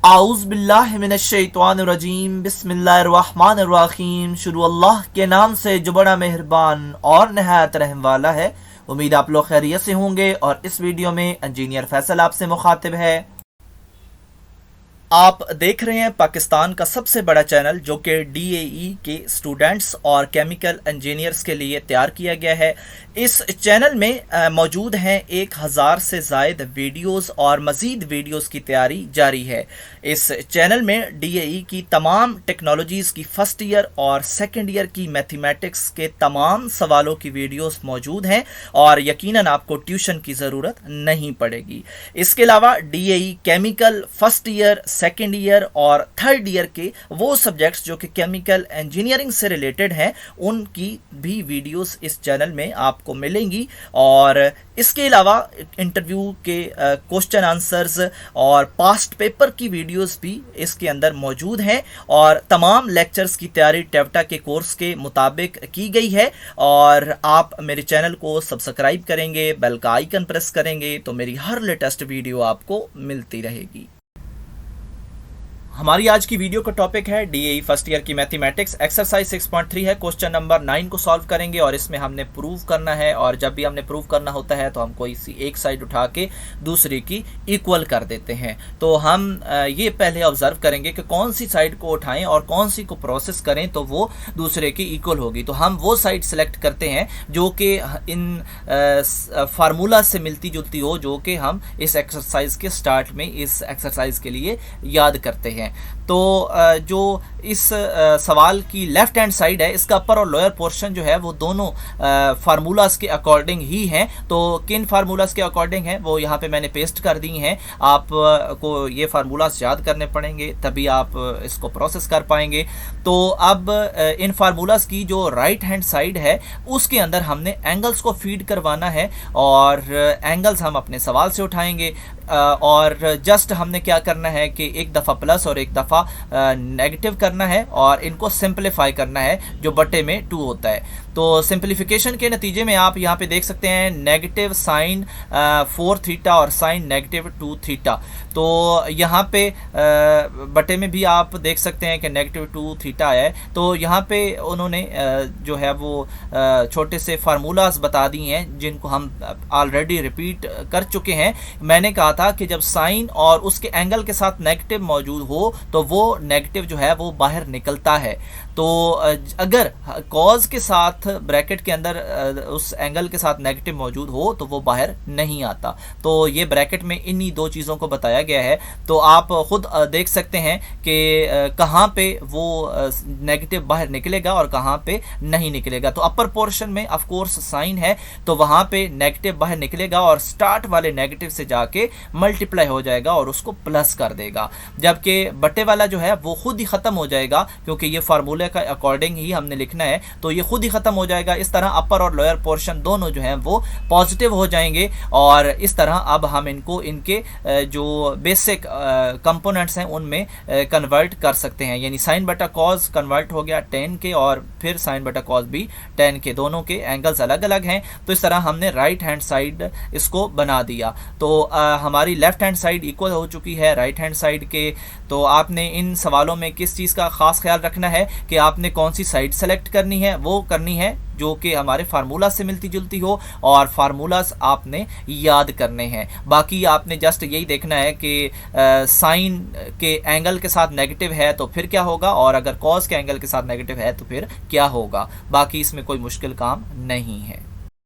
आऊज़ बिल्लाहि मिनश्शैतानिर्रजीम बिस्मिल्लाहिर्रहमानिर्रहीम। शुरू अल्लाह के नाम से जो बड़ा मेहरबान और नहायत रहम वाला है। उम्मीद आप लोग खैरियत से होंगे और इस वीडियो में इंजीनियर फैसल आपसे मुखातिब है। आप देख रहे हैं पाकिस्तान का सबसे बड़ा चैनल जो कि डीएई के स्टूडेंट्स और केमिकल इंजीनियर्स के लिए तैयार किया गया है। इस चैनल में मौजूद हैं 1000 से ज़ायद वीडियोस और मज़ीद वीडियोस की तैयारी जारी है। इस चैनल में डीएई की तमाम टेक्नोलॉजीज़ की फ़र्स्ट ईयर और सेकेंड ईयर की मैथमेटिक्स के तमाम सवालों की वीडियोस मौजूद हैं और यकीनन आपको ट्यूशन की ज़रूरत नहीं पड़ेगी। इसके अलावा DAE chemical first year, second year और थर्ड ईयर के वो सब्जेक्ट्स जो कि केमिकल इंजीनियरिंग से रिलेटेड हैं उनकी भी वीडियोस इस चैनल में आपको मिलेंगी। और इसके अलावा इंटरव्यू के क्वेश्चन आंसर्स और पास्ट पेपर की वीडियोस भी इसके अंदर मौजूद हैं और तमाम लेक्चर्स की तैयारी टेवटा के कोर्स के मुताबिक की गई है। और आप मेरे चैनल को सब्सक्राइब करेंगे, बेल का आइकन प्रेस करेंगे तो मेरी हर लेटेस्ट वीडियो आपको मिलती रहेगी। हमारी आज की वीडियो का टॉपिक है डीएई फर्स्ट ईयर की मैथमेटिक्स। एक्सरसाइज 6.3 है, क्वेश्चन नंबर 9 को सॉल्व करेंगे और इसमें हमने प्रूव करना है। और जब भी हमने प्रूव करना होता है तो हम कोई सी एक साइड उठा के दूसरी की इक्वल कर देते हैं। तो हम ये पहले ऑब्जर्व करेंगे कि कौन सी साइड को उठाएं और कौन सी को प्रोसेस करें तो वो दूसरे की इक्वल होगी। तो हम वो साइड सेलेक्ट करते हैं जो कि इन फार्मूला से मिलती जुलती हो, जो कि हम इस एक्सरसाइज के स्टार्ट में इस एक्सरसाइज के लिए याद करते हैं। तो जो इस सवाल की लेफ्ट हैंड साइड है, इसका अपर और लोअर पोर्शन जो है वो दोनों फार्मूलाज के अकॉर्डिंग ही हैं। तो किन फार्मूलाज के अकॉर्डिंग हैं वो यहाँ पे मैंने पेस्ट कर दी हैं। आपको ये फार्मूलाज याद करने पड़ेंगे तभी आप इसको प्रोसेस कर पाएंगे। तो अब इन फार्मूलाज की जो राइट हैंड साइड है उसके अंदर हमने एंगल्स को फीड करवाना है और एंगल्स हम अपने सवाल से उठाएंगे। और जस्ट हमने क्या करना है कि एक दफ़ा प्लस और एक दफ़ा नेगेटिव करना है और इनको सिंपलीफाई करना है जो बटे में 2 होता है। तो सिंपलीफिकेशन के नतीजे में आप यहाँ पे देख सकते हैं नेगेटिव साइन 4 थीटा और साइन नेगेटिव 2 थीटा। तो यहाँ पे बटे में भी आप देख सकते हैं कि नेगेटिव 2 थीटा है। तो यहाँ पे उन्होंने जो है वो छोटे से फार्मूलाज बता दिए हैं जिनको हम ऑलरेडी रिपीट कर चुके हैं। मैंने कहा था कि जब साइन और उसके एंगल के साथ नेगेटिव मौजूद हो तो वो नेगेटिव जो है वो बाहर निकलता है। तो अगर कॉज के साथ ब्रैकेट के अंदर उस एंगल के साथ नेगेटिव मौजूद हो तो वो बाहर नहीं आता। तो ये ब्रैकेट में इन्हीं दो चीज़ों को बताया गया है। तो आप खुद देख सकते हैं कि कहाँ पे वो नेगेटिव बाहर निकलेगा और कहाँ पे नहीं निकलेगा। तो अपर पोर्शन में ऑफ कोर्स साइन है तो वहाँ पे नेगेटिव बाहर निकलेगा और स्टार्ट वाले नेगेटिव से जाके मल्टीप्लाई हो जाएगा और उसको प्लस कर देगा। जबकि बटे वाला जो है वो खुद ही ख़त्म हो जाएगा क्योंकि ये फार्मूले का अकॉर्डिंग ही हमने लिखना है तो ये खुद ही ख़त्म हो जाएगा। इस तरह अपर और लोअर पोर्शन दोनों जो हैं वो पॉजिटिव हो जाएंगे और इस तरह अब हम इनको इनके जो बेसिक कंपोनेंट्स हैं उनमें कन्वर्ट कर सकते हैं। यानी साइन बटा कॉज कन्वर्ट हो गया tan के और फिर साइन बटा कॉज भी tan के, दोनों के एंगल्स अलग अलग हैं। तो इस तरह हमने राइट हैंड साइड इसको बना दिया। तो हमारी लेफ्ट हैंड साइड इक्वल हो चुकी है राइट हैंड साइड के। तो आपने इन सवालों में किस चीज़ का ख़ास ख्याल रखना है कि आपने कौन सी साइड सेलेक्ट करनी है, वो करनी है जो कि हमारे फार्मूला से मिलती जुलती हो और फार्मूलाज आपने याद करने हैं। बाकी आपने जस्ट यही देखना है कि साइन के एंगल के साथ नेगेटिव है तो फिर क्या होगा और अगर कॉस के एंगल के साथ नेगेटिव है तो फिर क्या होगा। बाकी इसमें कोई मुश्किल काम नहीं है।